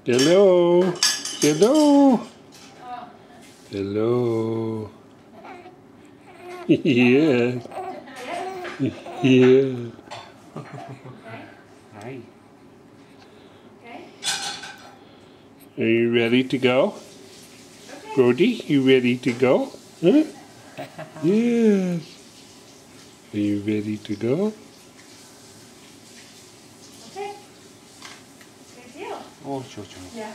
Hello. Hello. Hello. Yeah. Yeah. Hi. Are you ready to go? Brody, you ready to go? Huh? Yes. Are you ready to go? Okay. Good deal. Oh, sure. Yeah.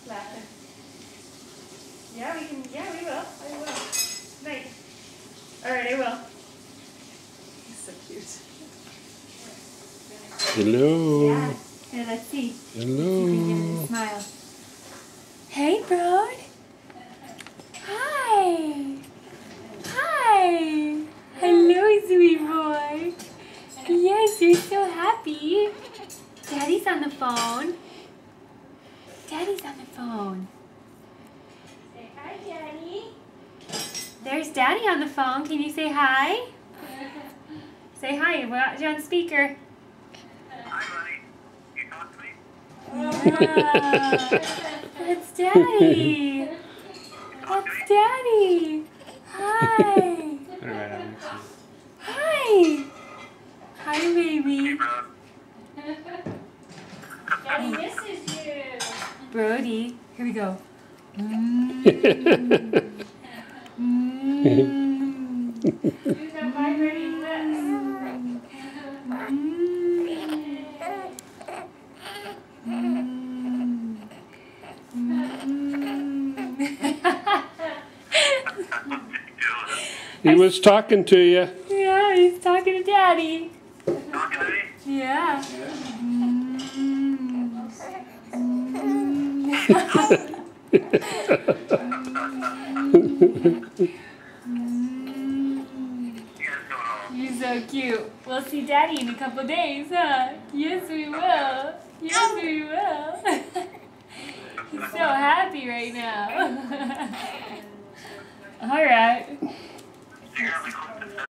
Laughing. Yeah, we can. Yeah, we will. I will. Nice. All right, I will. He's so cute. Hello. Yeah. Here, let's see. Hello. Let's see if we can give it a smile. Hey, Brode. Hi. Hi. Hello, sweet boy. Yes, you're so happy. Daddy's on the phone. Daddy's on the phone. Say hi, Daddy. There's Daddy on the phone. Can you say hi? Say hi. We're on speaker. Hi, buddy. You talk to me? Yeah. That's Daddy. That's Daddy. Hi. Hi. Hi, baby. Hey, bro. Daddy misses you. Brody. Here we go. Use that vibrating lips. He was talking to you. Yeah, he's talking to Daddy. Talking to me? Yeah. You guys going home? You're so cute. We'll see Daddy in a couple days, huh? Yes, we will. Yes, we will. He's so happy right now. All right. You got me